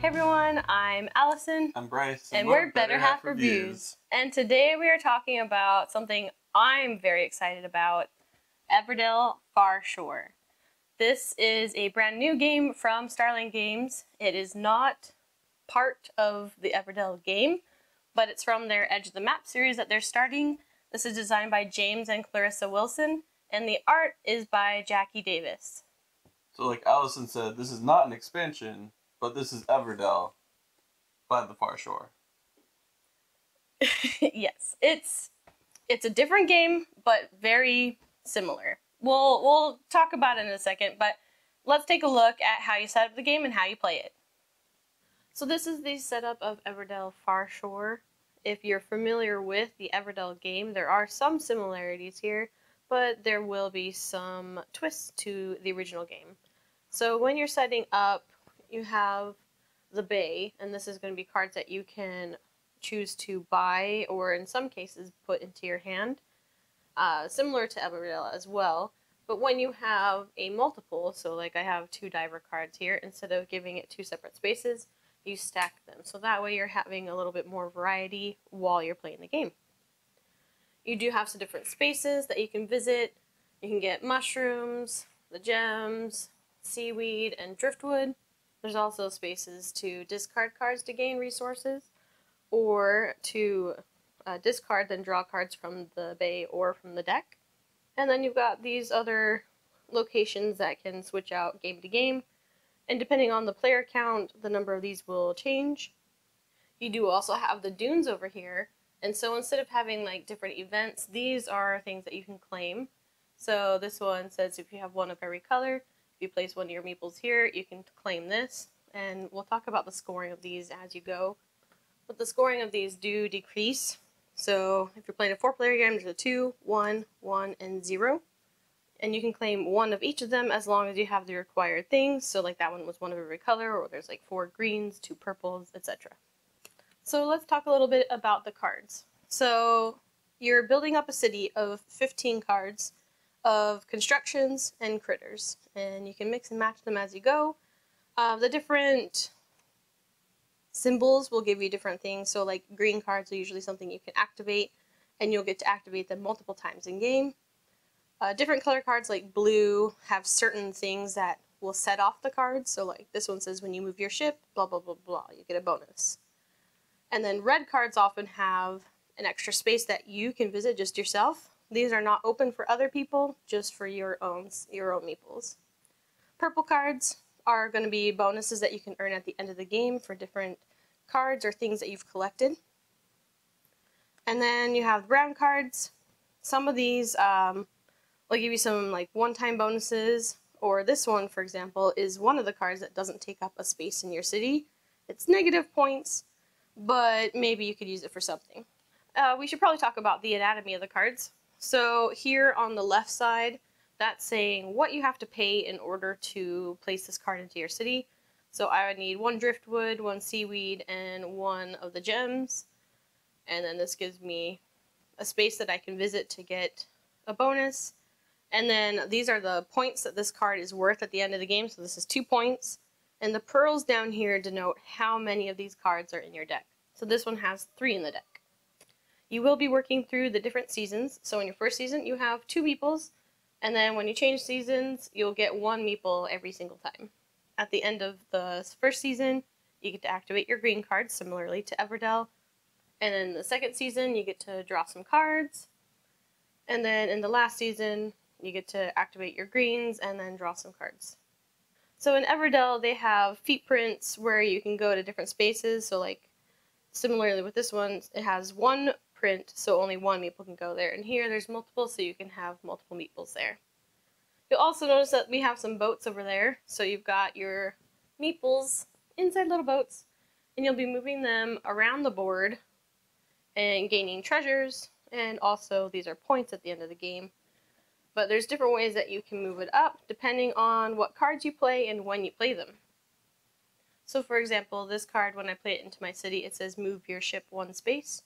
Hey everyone, I'm Allison. I'm Bryce. And we're Better Half Reviews. And today we are talking about something I'm very excited about, Everdell Farshore. This is a brand new game from Starling Games. It is not part of the Everdell game, but it's from their Edge of the Map series that they're starting. This is designed by James and Clarissa Wilson, and the art is by Jackie Davis. So like Allison said, this is not an expansion, but this is Everdell by the Farshore. Yes, it's a different game, but very similar. We'll talk about it in a second, but let's take a look at how you set up the game and how you play it. So this is the setup of Everdell Farshore. If you're familiar with the Everdell game, there are some similarities here, but there will be some twists to the original game. So when you're setting up, you have the bay, and this is going to be cards that you can choose to buy or in some cases put into your hand, similar to Everdell as well. But when you have a multiple, so like I have 2 diver cards here, instead of giving it 2 separate spaces, you stack them. So that way you're having a little bit more variety while you're playing the game. You do have some different spaces that you can visit. You can get mushrooms, the gems, seaweed, and driftwood. There's also spaces to discard cards to gain resources, or to discard then draw cards from the bay or from the deck. And then you've got these other locations that can switch out game to game, and depending on the player count, the number of these will change. You do also have the dunes over here, and so instead of having like different events, these are things that you can claim. So this one says if you have 1 of every color, if you place 1 of your meeples here, you can claim this, and we'll talk about the scoring of these as you go. But the scoring of these do decrease. So if you're playing a 4-player game, there's a 2, 1, 1, and 0. And you can claim 1 of each of them as long as you have the required things. So like that one was 1 of every color, or there's like 4 greens, 2 purples, etc. So let's talk a little bit about the cards. So you're building up a city of 15 cards of constructions and critters, and you can mix and match them as you go. The different symbols will give you different things. So like green cards are usually something you can activate, and you'll get to activate them multiple times in game. Different color cards like blue have certain things that will set off the cards. So like this one says when you move your ship, blah blah blah blah, you get a bonus. And then red cards often have an extra space that you can visit just yourself. These are not open for other people, just for your own meeples. Purple cards are going to be bonuses that you can earn at the end of the game for different cards or things that you've collected. And then you have brown cards. Some of these will give you some like one-time bonuses, or this one, for example, is one of the cards that doesn't take up a space in your city. It's negative points, but maybe you could use it for something. We should probably talk about the anatomy of the cards. So here on the left side, that's saying what you have to pay in order to place this card into your city. So I would need 1 driftwood, 1 seaweed, and 1 of the gems. And then this gives me a space that I can visit to get a bonus. And then these are the points that this card is worth at the end of the game. So this is 2 points. And the pearls down here denote how many of these cards are in your deck. So this one has 3 in the deck. You will be working through the different seasons. So in your first season, you have 2 meeples. And then when you change seasons, you'll get 1 meeple every single time. At the end of the first season, you get to activate your green cards, similarly to Everdell. And then the second season, you get to draw some cards. And then in the last season, you get to activate your greens and then draw some cards. So in Everdell, they have feet prints where you can go to different spaces. So like, similarly with this one, it has 1 print, so only 1 meeple can go there. And here there's multiple, so you can have multiple meeples there. You'll also notice that we have some boats over there. So you've got your meeples inside little boats, and you'll be moving them around the board and gaining treasures, and also these are points at the end of the game. But there's different ways that you can move it up depending on what cards you play and when you play them. So for example, this card, when I play it into my city, it says move your ship 1 space.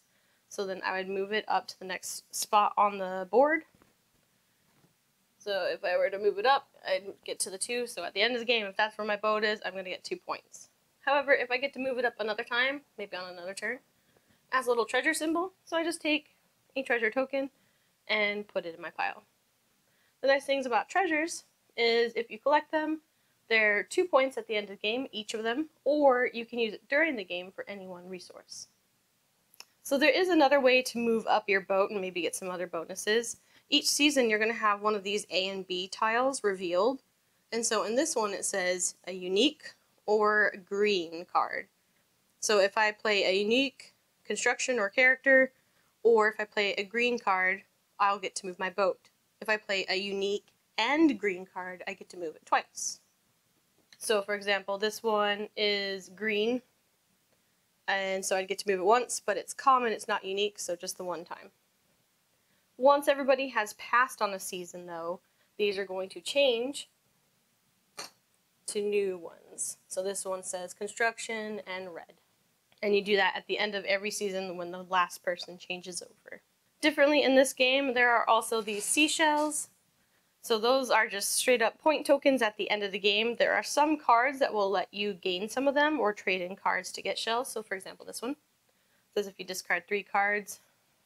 So then I would move it up to the next spot on the board. So if I were to move it up, I'd get to the 2. So at the end of the game, if that's where my boat is, I'm going to get 2 points. However, if I get to move it up another time, maybe on another turn, it has a little treasure symbol, so I just take a treasure token and put it in my pile. The nice things about treasures is if you collect them, they're 2 points at the end of the game, each of them, or you can use it during the game for any one resource. So there is another way to move up your boat and maybe get some other bonuses. Each season you're going to have one of these A and B tiles revealed. And so in this one it says a unique or green card. So if I play a unique construction or character, or if I play a green card, I'll get to move my boat. If I play a unique and green card, I get to move it twice. So for example, this one is green, and so I'd get to move it once, but it's common, it's not unique, so just the one time. Once everybody has passed on a season though, these are going to change to new ones. So this one says construction and red. And you do that at the end of every season when the last person changes over. Differently in this game, there are also these seashells. So those are just straight up point tokens at the end of the game. There are some cards that will let you gain some of them or trade in cards to get shells. So for example, this one says if you discard 3 cards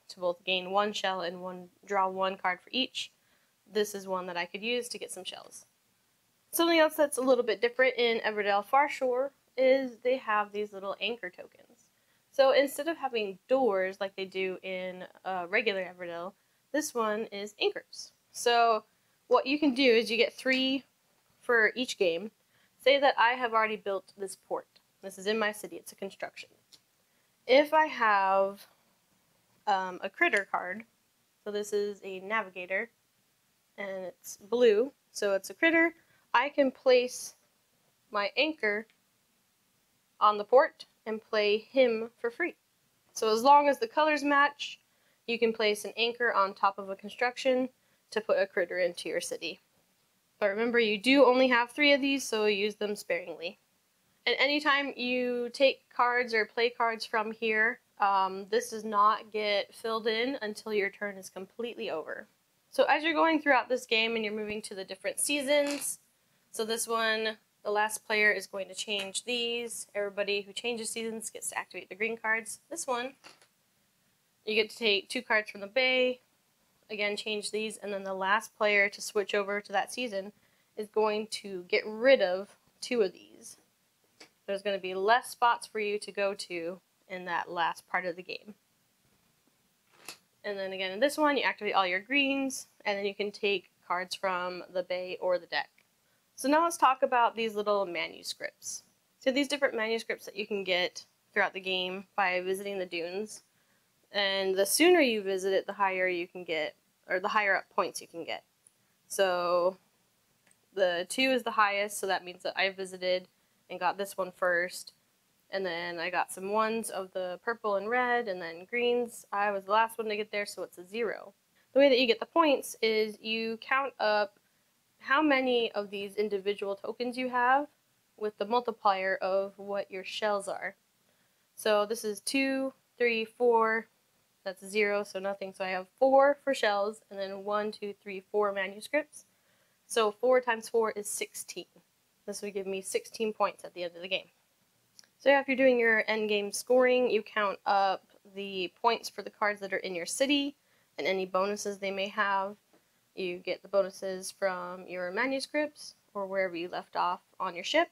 to both gain 1 shell and draw 1 card for each, this is one that I could use to get some shells. Something else that's a little bit different in Everdell Farshore is they have these little anchor tokens. So instead of having doors like they do in regular Everdell, this one is anchors. So what you can do is you get 3 for each game. Say that I have already built this port. This is in my city. It's a construction. If I have a critter card, so this is a navigator, and it's blue, so it's a critter, I can place my anchor on the port and play him for free. So as long as the colors match, you can place an anchor on top of a construction to put a critter into your city. But remember, you do only have 3 of these, so use them sparingly. And anytime you take cards or play cards from here, this does not get filled in until your turn is completely over. So as you're going throughout this game and you're moving to the different seasons, so this one, the last player is going to change these. Everybody who changes seasons gets to activate the green cards. This one, you get to take 2 cards from the bay, again change these, and then the last player to switch over to that season is going to get rid of 2 of these. There's going to be less spots for you to go to in that last part of the game. And then again in this one, you activate all your greens, and then you can take cards from the bay or the deck. So now let's talk about these little manuscripts. So these different manuscripts that you can get throughout the game by visiting the dunes. And the sooner you visit it, the higher you can get, or the higher up points you can get. So the 2 is the highest, so that means that I visited and got this one first. And then I got some 1s of the purple and red, and then greens. I was the last one to get there, so it's a 0. The way that you get the points is you count up how many of these individual tokens you have with the multiplier of what your shells are. So this is 2, 3, 4, that's 0, so nothing. So I have 4 for shells, and then 1, 2, 3, 4 manuscripts. So 4 times 4 is 16. This would give me 16 points at the end of the game. So after you're doing your end game scoring, you count up the points for the cards that are in your city and any bonuses they may have. You get the bonuses from your manuscripts or wherever you left off on your ship,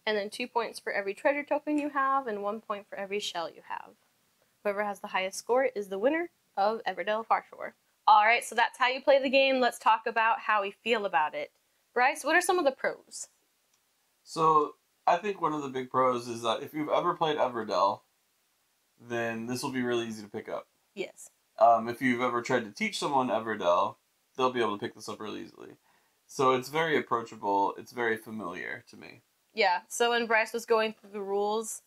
and then 2 points for every treasure token you have and 1 point for every shell you have. Whoever has the highest score is the winner of Everdell Farshore. Alright, so that's how you play the game. Let's talk about how we feel about it. Bryce, what are some of the pros? So, I think one of the big pros is that if you've ever played Everdell, then this will be really easy to pick up. Yes. If you've ever tried to teach someone Everdell, they'll be able to pick this up really easily. So it's very approachable, it's very familiar to me. Yeah, so when Bryce was going through the rules,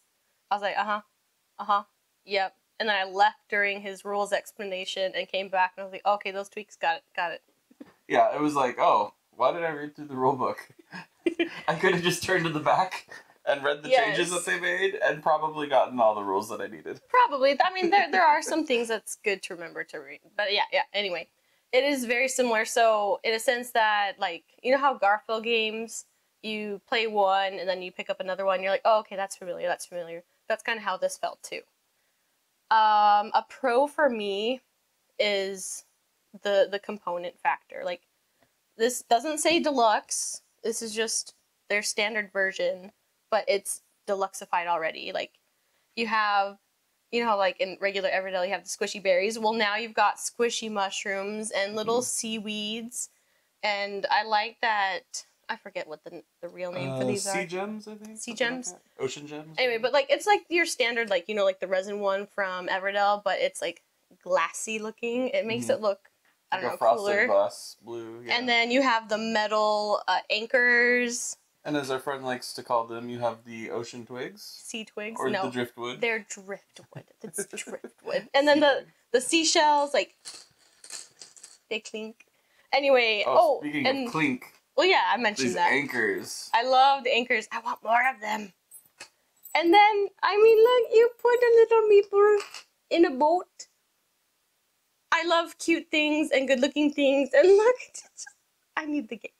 I was like, yep. And then I left during his rules explanation and came back and I was like, okay, those tweaks, got it. Yeah, it was like, oh, why did I read through the rule book? I could have just turned to the back and read the changes that they made and probably gotten all the rules that I needed. Probably. I mean, there are some things that's good to remember to read. But yeah, anyway. It is very similar, so in a sense that, like, you know how Garfield games, you play one, and then you pick up another one. You're like, oh, okay, that's familiar. That's familiar. That's kind of how this felt too. A pro for me is the component factor. Like, this doesn't say deluxe. This is just their standard version, but it's deluxeified already. Like, you have, you know, like in regular Everdell, you have the squishy berries. Well, now you've got squishy mushrooms and little seaweeds. And I like that. I forget what the real name for these sea are. gems, I think. Sea gems? Like ocean gems. Anyway, but like it's like your standard, like, you know, like the resin one from Everdell, but it's like glassy looking. It makes it look, I don't know, cooler. Glass blue. Yeah. And then you have the metal anchors. And as our friend likes to call them, you have the ocean twigs. Sea twigs. Or no, the driftwood. They're driftwood. It's driftwood. And then the seashells, like, they clink. Anyway, speaking of clink. Well, yeah, I mentioned these that. Anchors. I love the anchors. I want more of them. And then, I mean, look, you put a little meeple in a boat. I love cute things and good-looking things. And look, I need the game.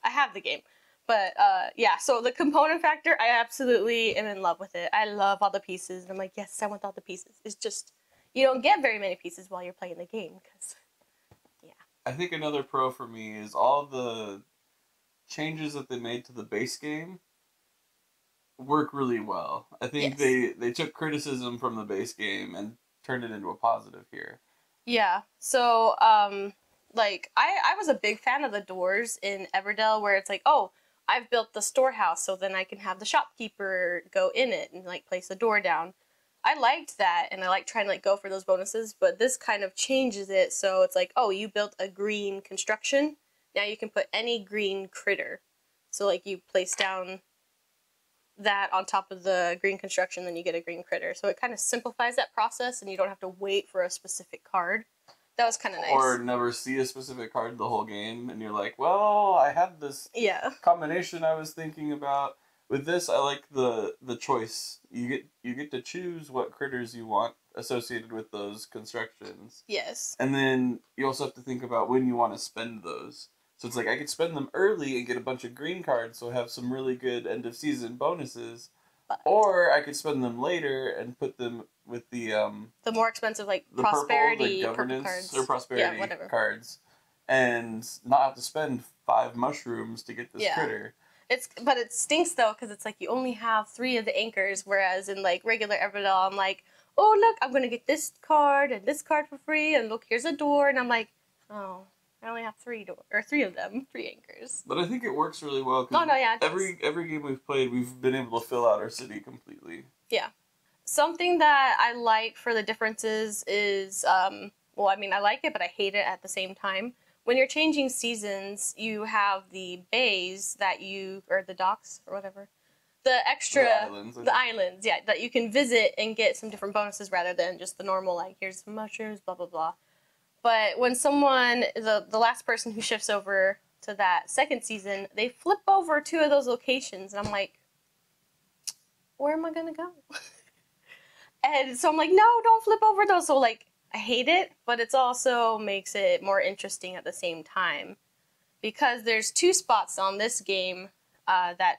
I have the game. But, yeah, so the component factor, I absolutely am in love with it. I love all the pieces. And I'm like, yes, I want all the pieces. It's just, you don't get very many pieces while you're playing the game. Because, yeah. I think another pro for me is all the changes that they made to the base game work really well. I think they took criticism from the base game and turned it into a positive here. Yeah. So, like, I was a big fan of the doors in Everdell where it's like, oh, I've built the storehouse so then I can have the shopkeeper go in it and, like, place the door down. I liked that, and I like trying to, like, go for those bonuses, but this kind of changes it, so it's like, oh, you built a green construction. Now you can put any green critter. So, like, you place down that on top of the green construction, then you get a green critter. So it kind of simplifies that process, and you don't have to wait for a specific card. That was kind of nice. Or never see a specific card the whole game, and you're like, well, I had this combination I was thinking about. With this, I like the choice. You get to choose what critters you want associated with those constructions. Yes. And then you also have to think about when you want to spend those. So it's like I could spend them early and get a bunch of green cards, so have some really good end of season bonuses. Or I could spend them later and put them with the more expensive, like, the prosperity purple, the governance cards. or prosperity cards, and not have to spend 5 mushrooms to get this critter. But it stinks though, because it's like you only have 3 of the anchors, whereas in, like, regular Everdell, I'm like, oh look, I'm gonna get this card and this card for free, and look, here's a door, and I'm like, oh, I only have 3 of them, 3 anchors. But I think it works really well. Oh no, yeah. Every game we've played, we've been able to fill out our city completely. Yeah. Something that I like for the differences is, well, I mean, I like it, but I hate it at the same time. When you're changing seasons, you have the bays that or the docks, or whatever. The extra... The islands, yeah, that you can visit and get some different bonuses rather than just the normal, like, here's some mushrooms, blah, blah, blah. But when someone, the last person who shifts over to that second season, they flip over 2 of those locations, and I'm like, where am I gonna go? And so I'm like, no, don't flip over those. So, like, I hate it, but it also makes it more interesting at the same time. Because there's 2 spots on this game that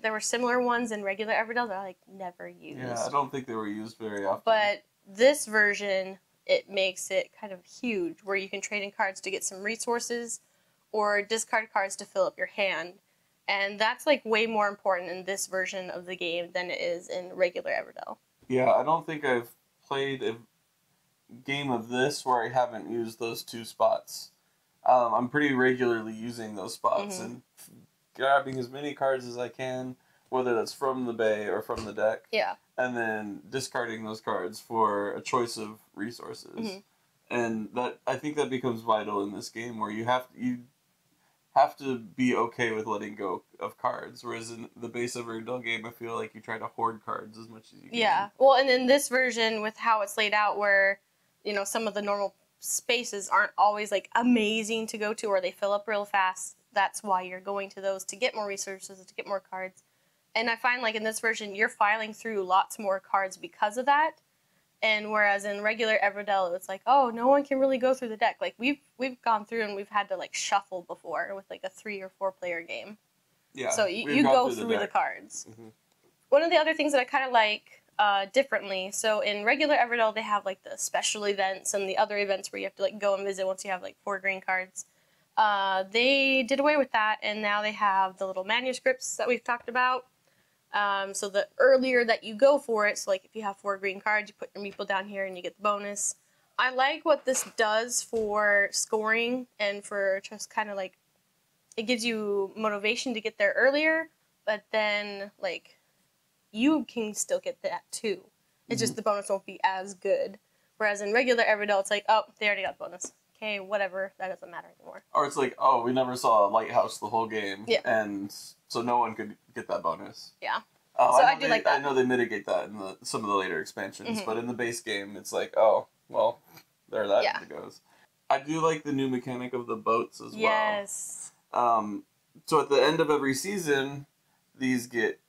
there were similar ones in regular Everdell that I, like, never used. Yeah, I don't think they were used very often. But this version, it makes it kind of huge, where you can trade in cards to get some resources or discard cards to fill up your hand. And that's, like, way more important in this version of the game than it is in regular Everdell. Yeah, I don't think I've played a game of this where I haven't used those 2 spots. I'm pretty regularly using those spots and grabbing as many cards as I can, whether that's from the bay or from the deck. Yeah. And then discarding those cards for a choice of resources. And that, I think that becomes vital in this game, where you have to be okay with letting go of cards, whereas in the base Everdell game, I feel like you try to hoard cards as much as you can. Yeah, well, and in this version, with how it's laid out, where, you know, some of the normal spaces aren't always, like, amazing to go to, or they fill up real fast, that's why you're going to those, to get more resources, to get more cards. And I find, like, in this version, you're filing through lots more cards because of that. And whereas in regular Everdell, it's like, oh, no one can really go through the deck. Like, we've gone through and we've had to, like, shuffle before with, like, a 3 or 4 player game. Yeah. So you go through the cards. Mm-hmm. One of the other things that I kind of like differently, so in regular Everdell, they have like the special events and the other events where you have to like go and visit once you have like 4 green cards. They did away with that, and now they have the little manuscripts that we've talked about. So the earlier that you go for it, so like if you have 4 green cards, you put your meeple down here and you get the bonus. I like what this does for scoring and for just kind of like, it gives you motivation to get there earlier, but then like you can still get that too. It's just the bonus won't be as good. Whereas in regular Everdell, it's like, oh, they already got the bonus. Okay, whatever, that doesn't matter anymore. Or it's like, oh, we never saw a lighthouse the whole game, and so no one could get that bonus. Yeah. Oh, So I do like that. I know they mitigate that in some of the later expansions, but in the base game, it's like, oh, well, there that goes. I do like the new mechanic of the boats as well. Yes. So at the end of every season, these get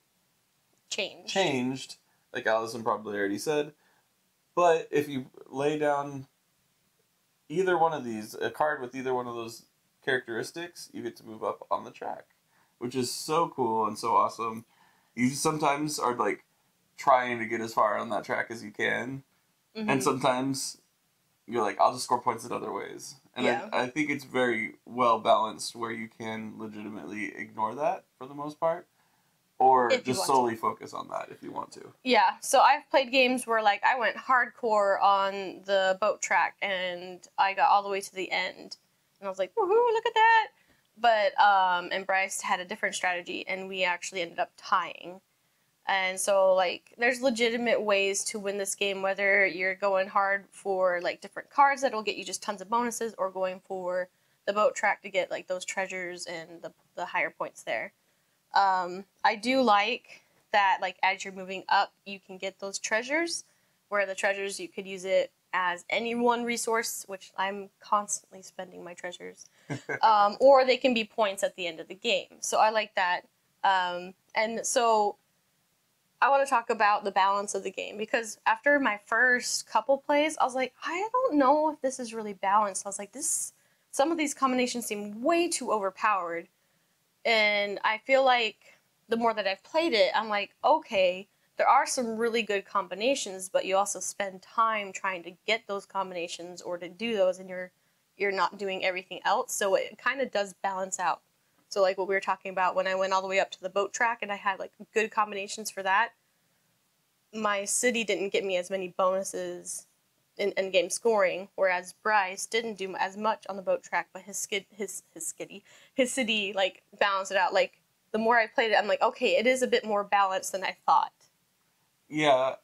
changed, like Allison probably already said. But if you lay down either one of these, a card with either one of those characteristics, you get to move up on the track, which is so cool and so awesome. You sometimes are like trying to get as far on that track as you can, and sometimes you're like, I'll just score points in other ways. And I think it's very well balanced where you can legitimately ignore that for the most part, or just solely focus on that if you want to. Yeah, so I've played games where like I went hardcore on the boat track and I got all the way to the end. And I was like, woohoo, look at that! But, and Bryce had a different strategy and we actually ended up tying. And so, like, there's legitimate ways to win this game, whether you're going hard for, like, different cards that will get you just tons of bonuses, or going for the boat track to get, like, those treasures and the higher points there. I do like that, like, as you're moving up, you can get those treasures, where the treasures, you could use it as any one resource, which I'm constantly spending my treasures, or they can be points at the end of the game. So I like that. And so I want to talk about the balance of the game, because after my first couple plays, I was like, I don't know if this is really balanced. I was like, some of these combinations seem way too overpowered. And I feel like the more that I've played it, I'm like, okay, there are some really good combinations, but you also spend time trying to get those combinations or to do those, and you're not doing everything else. So it kind of does balance out. So like what we were talking about, when I went all the way up to the boat track and I had like good combinations for that, my city didn't get me as many bonuses in endgame scoring, whereas Bryce didn't do as much on the boat track, but his city like balanced it out. Like the more I played it, I'm like, okay, it is a bit more balanced than I thought. Yeah,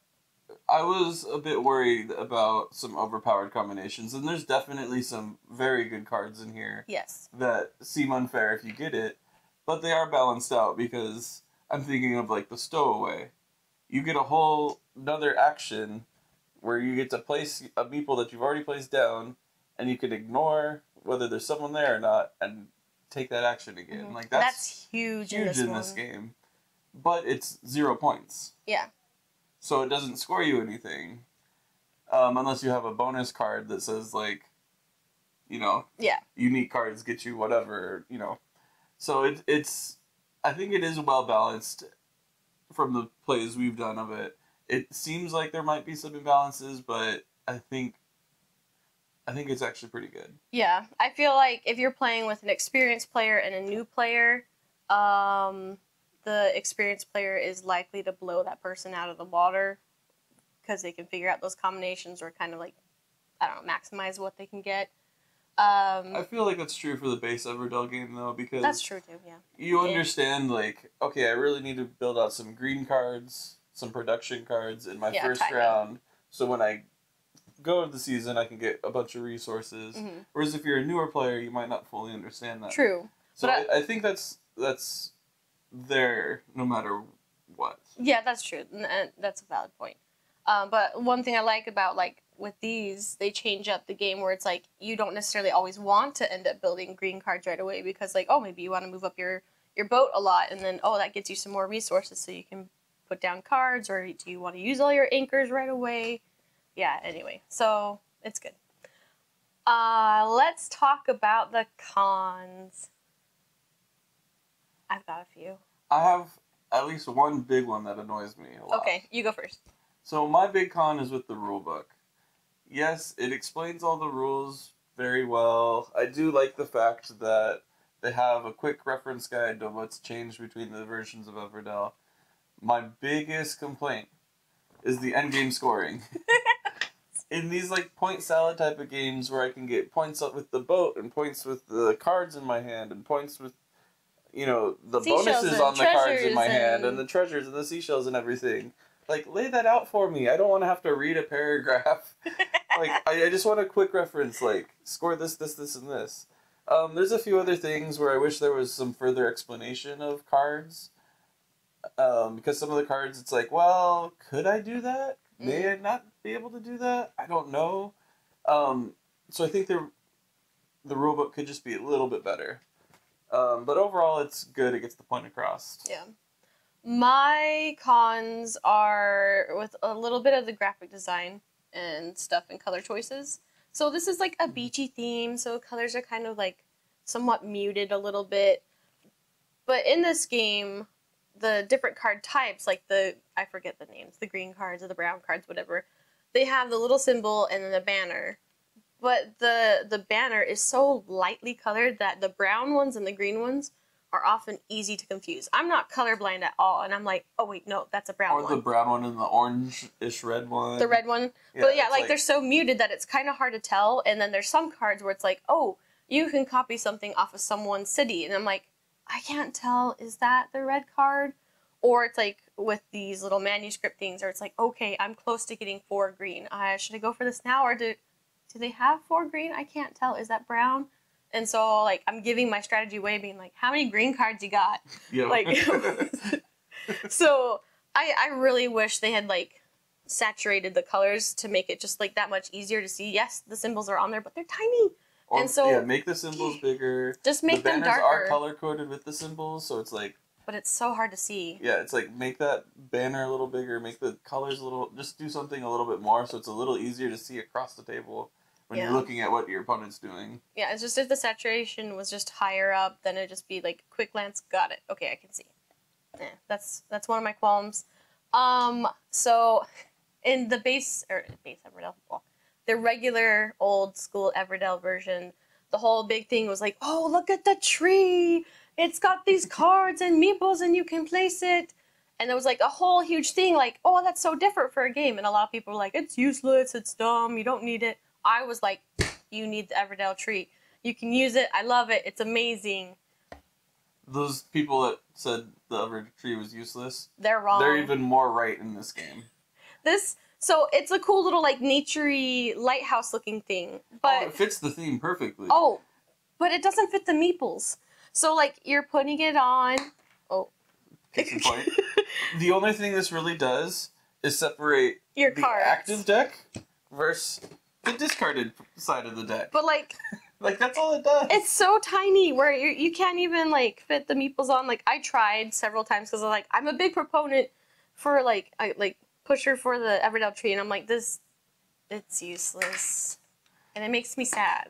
I was a bit worried about some overpowered combinations, and there's definitely some very good cards in here. Yes. That seem unfair if you get it, but they are balanced out, because I'm thinking of like the stowaway. You get a whole another action where you get to place a meeple that you've already placed down, and you can ignore whether there's someone there or not, and take that action again. Like that's huge in this game. But it's 0 points. Yeah. So it doesn't score you anything, unless you have a bonus card that says, like, you know, unique cards get you whatever, you know. So it's I think it is well balanced from the plays we've done of it. It seems like there might be some imbalances, but I think it's actually pretty good. Yeah, I feel like if you're playing with an experienced player and a new player, the experienced player is likely to blow that person out of the water, because they can figure out those combinations, or kind of like, I don't know, maximize what they can get. I feel like that's true for the base Everdell game, though, because that's true too. Yeah, you understand, like, okay, I really need to build out some green cards, some production cards in my first round, so when I go to the season, I can get a bunch of resources. Whereas if you're a newer player, you might not fully understand that. True. So I think that's there no matter what. Yeah, that's true. And that's a valid point. But one thing I like about, like, with these, they change up the game where it's like you don't necessarily always want to end up building green cards right away, because, like, oh, maybe you want to move up your boat a lot, and then, oh, that gets you some more resources so you can put down cards, or do you want to use all your anchors right away? Yeah, anyway, so it's good. Let's talk about the cons. I've got a few. I have at least one big one that annoys me a lot. Okay, you go first. So my big con is with the rule book. Yes, it explains all the rules very well. I do like the fact that they have a quick reference guide to what's changed between the versions of Everdell. My biggest complaint is the endgame scoring. In these like point salad type of games where I can get points up with the boat and points with the cards in my hand and points with, you know, the bonuses on the cards in my hand and the treasures and the seashells and everything. Like, lay that out for me. I don't want to have to read a paragraph. Like, I just want a quick reference, like, score this, this, this, and this. There's a few other things where I wish there was some further explanation of cards. Because some of the cards, it's like, well, could I do that? May I not be able to do that? I don't know. So I think the rulebook could just be a little bit better. But overall, it's good. It gets the point across. Yeah. My cons are with a little bit of the graphic design and stuff and color choices. So this is like a beachy theme, so colors are kind of like somewhat muted a little bit. But in this game, the different card types, like I forget the names, the green cards or the brown cards, whatever, they have the little symbol and then the banner. But the banner is so lightly colored that the brown ones and the green ones are often easy to confuse. I'm not colorblind at all, and I'm like, oh wait, no, that's a brown one. Or the brown one and the orange-ish red one. The red one. Yeah, but yeah, like they're so muted that it's kind of hard to tell, and then there's some cards where it's like, oh, you can copy something off of someone's city, and I'm like, I can't tell, is that the red card? Or it's like with these little manuscript things, or it's like, okay, I'm close to getting 4 green. Should I go for this now, or do they have 4 green? I can't tell. Is that brown? And so, like, I'm giving my strategy away, being like, how many green cards you got? Yeah. Like, so I really wish they had, like, saturated the colors to make it just, like, that much easier to see. Yes, the symbols are on there, but they're tiny. Or, and so, yeah, make the symbols bigger. Just make them darker. The banners are color-coded with the symbols, so it's like... But it's so hard to see. Yeah, it's like, make that banner a little bigger, make the colors a little... Just do something a little bit more so it's a little easier to see across the table when you're looking at what your opponent's doing. Yeah, it's just if the saturation was just higher up, then it'd just be like, quick glance, got it. Okay, I can see. That's one of my qualms. So, in the base Everdell, the regular old school Everdell version, the whole big thing was like, oh, look at the tree! It's got these cards and meeples and you can place it. And there was like a whole huge thing like, oh, that's so different for a game. And a lot of people were like, it's useless, it's dumb, you don't need it. I was like, you need the Everdell tree. You can use it, I love it, it's amazing. Those people that said the Everdell tree was useless, they're wrong. They're even more right in this game. So it's a cool little like naturey lighthouse looking thing. But it fits the theme perfectly. Oh, but it doesn't fit the meeples. So like you're putting it on. Oh. Case in point. The only thing this really does is separate your the cards. Active deck versus the discarded side of the deck. But like like that's all it does. It's so tiny where you can't even like fit the meeples on. Like I tried several times because I'm a big proponent for pusher for the Everdell tree, and I'm like, it's useless, and it makes me sad.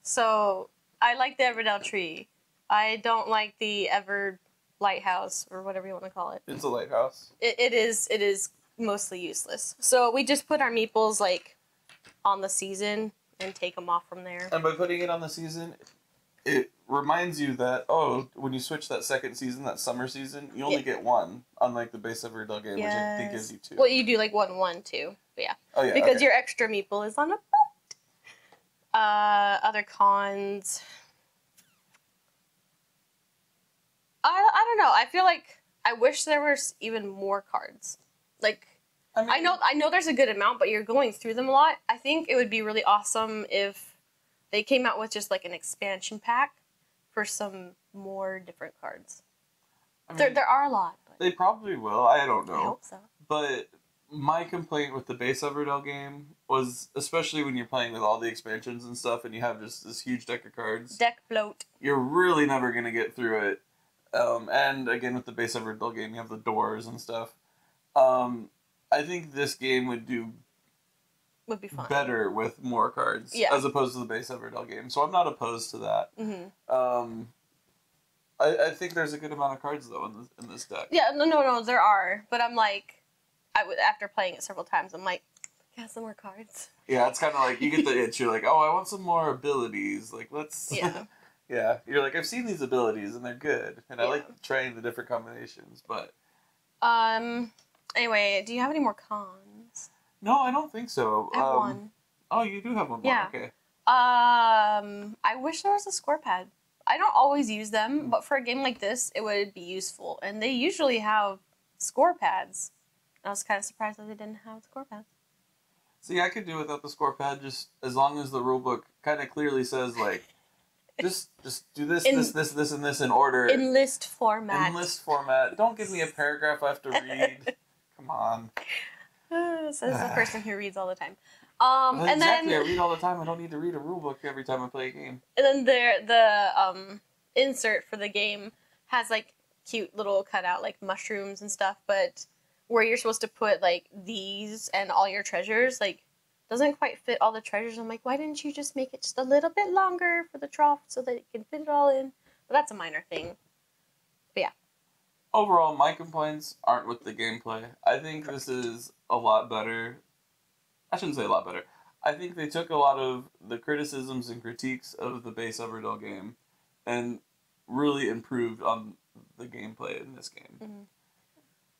So I like the Everdell tree. I don't like the Ever lighthouse or whatever you want to call it. It's a lighthouse. It is mostly useless. So we just put our meeples like on the season and take them off from there. And by putting it on the season, it reminds you that, oh, when you switch that second season, that summer season, you only get one, unlike the base Everdell game, which I think gives you 2. Well, you do like 1, 2, but yeah. Oh, yeah, because your extra meeple is on a boat. Other cons. I don't know. I feel like I wish there was even more cards. Like, I know there's a good amount, but you're going through them a lot. I think it would be really awesome if they came out with just like an expansion pack for some more different cards. I mean, there are a lot. But they probably will. I don't know. I hope so. But my complaint with the base Everdell game was, especially when you're playing with all the expansions and stuff, and you have just this huge deck of cards. Deck bloat. You're really never going to get through it. And again, with the base Everdell game, you have the doors and stuff. I think this game would be fun. Better with more cards, as opposed to the base Everdell game. So I'm not opposed to that. Mm-hmm. I think there's a good amount of cards though in this deck. Yeah, no, there are. But I'm like, after playing it several times, I'm like, yeah, some more cards. Yeah, it's kind of like you get the itch. You're like, oh, I want some more abilities. Like, let's. Yeah. Yeah, you're like, I've seen these abilities and they're good, and I Yeah. like trying the different combinations. But anyway, do you have any more cons? no, I don't think so. I have one. Oh, you do have one more. Yeah. Okay. I wish there was a score pad. I don't always use them, but for a game like this, it would be useful. And they usually have score pads. I was kind of surprised that they didn't have score pads. See, I could do without the score pad, just as long as the rulebook kind of clearly says like, just do this, this, and this in order. In list format. In list format. Don't give me a paragraph I have to read. Come on. Says the person who reads all the time. Well, and exactly, then I read all the time. I don't need to read a rulebook every time I play a game. And then the insert for the game has like cute little cutout like mushrooms and stuff, but where you're supposed to put like these and all your treasures, like doesn't quite fit all the treasures. I'm like, why didn't you just make it just a little bit longer for the trough so that it can fit it all in? But that's a minor thing. But yeah. Overall, my complaints aren't with the gameplay. I think this is a lot better. I shouldn't say a lot better. I think they took a lot of the criticisms and critiques of the base Everdell game and really improved on the gameplay in this game. Mm-hmm.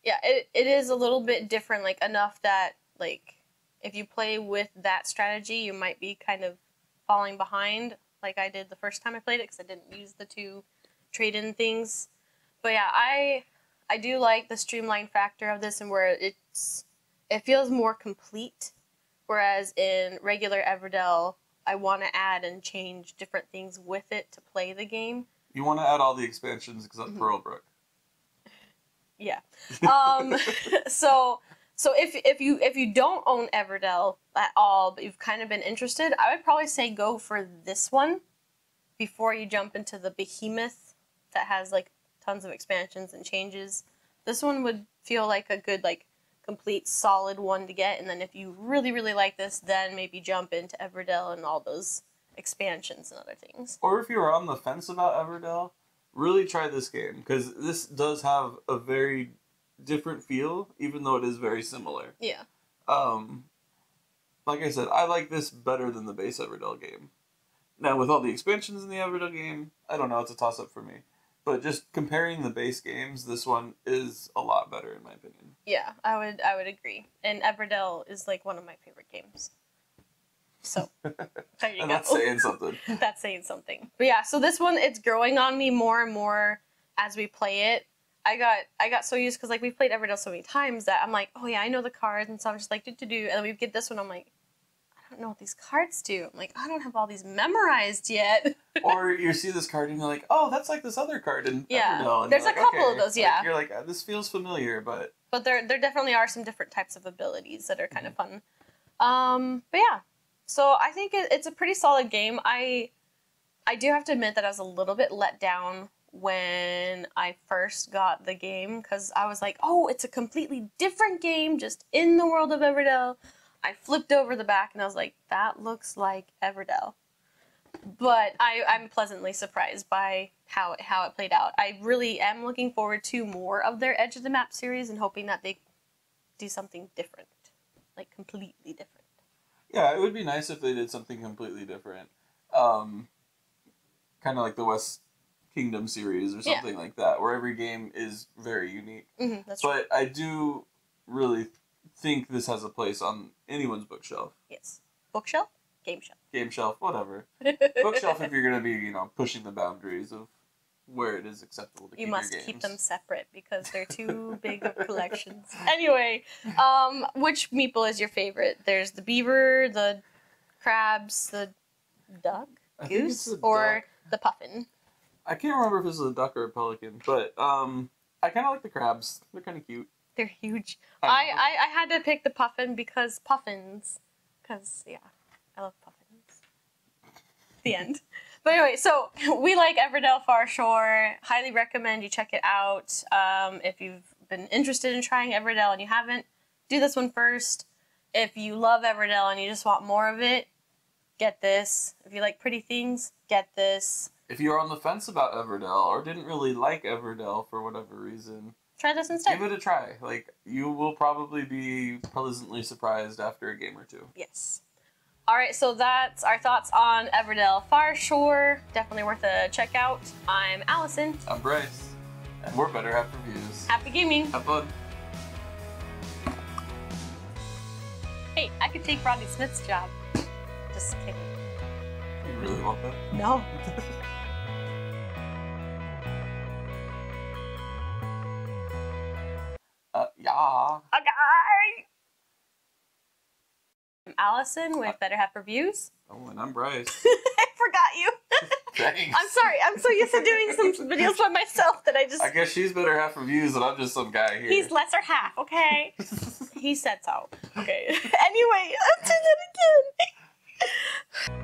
Yeah, it is a little bit different, like enough that like if you play with that strategy, you might be kind of falling behind, like I did the first time I played it because I didn't use the 2 trade-in things. But yeah, I do like the streamline factor of this and where it feels more complete. Whereas in regular Everdell, I want to add and change different things with it to play the game. You want to add all the expansions except Pearlbrook. Yeah. So if you don't own Everdell at all, but you've kind of been interested, I would probably say go for this one before you jump into the behemoth that has like tons of expansions and changes. This one would feel like a good like complete solid one to get, and then if you really like this, then maybe jump into Everdell and all those expansions and other things. Or if you're on the fence about Everdell, really try this game, because this does have a very different feel, even though it is very similar. Yeah. Like I said, I like this better than the base Everdell game. Now, with all the expansions in the Everdell game, I don't know, it's a toss-up for me. But just comparing the base games, this one is a lot better in my opinion. Yeah, I would agree. And Everdell is like one of my favorite games. So there you go. That's saying something. That's saying something. But yeah, so this one, it's growing on me more and more as we play it. I got so used because like we've played Everdell so many times that I'm like, oh yeah, I know the cards, and so I'm just like do, and then we get this one, I'm like, I don't know what these cards do. I'm like, I don't have all these memorized yet. Or you see this card and you're like, oh, that's like this other card in Everdell. And there's like, a couple okay. of those, Like, you're like, this feels familiar, but there definitely are some different types of abilities that are kind of fun. But yeah, so I think it's a pretty solid game. I do have to admit that I was a little bit let down when I first got the game because I was like, oh, it's a completely different game just in the world of Everdell. I flipped over the back and I was like, that looks like Everdell. But I'm pleasantly surprised by how it played out. I really am looking forward to more of their Edge of the Map series and hoping that they do something different. Like, completely different. Yeah, it would be nice if they did something completely different. Kind of like the West Kingdom series or something like that, where every game is very unique. Mm-hmm, that's but I do really think this has a place on anyone's bookshelf. Yes. Bookshelf? Game shelf. Game shelf, whatever. Bookshelf if you're going to be, pushing the boundaries of where it is acceptable to keep your games. You must keep them separate because they're too big of collections. Anyway, which meeple is your favorite? There's the beaver, the crabs, the duck, goose, or the puffin. I can't remember if this is a duck or a pelican, but I kind of like the crabs. They're kind of cute. They're huge. I had to pick the puffin because puffins. Because, yeah, I love puffins. The end. But anyway, so we like Everdell Farshore. Highly recommend you check it out. If you've been interested in trying Everdell and you haven't, do this one first. If you love Everdell and you just want more of it, get this. If you like pretty things, get this. If you're on the fence about Everdell or didn't really like Everdell for whatever reason, try this instead. Give it a try. Like, you will probably be pleasantly surprised after a game or two. Yes. Alright, so that's our thoughts on Everdell Farshore. Definitely worth a check out. I'm Allison. I'm Bryce. And we're Better Half Reviews. Happy gaming. Have fun. Hey, I could take Rodney Smith's job. Just kidding. You really want that? No. Yeah. Okay. I'm Allison with Better Half Reviews. Oh, and I'm Bryce. I forgot you. Thanks. I'm sorry. I'm so used to doing some videos by myself that I guess she's Better Half Reviews and I'm just some guy here. He's lesser half, okay? He said so. Okay. Anyway, let's do that again.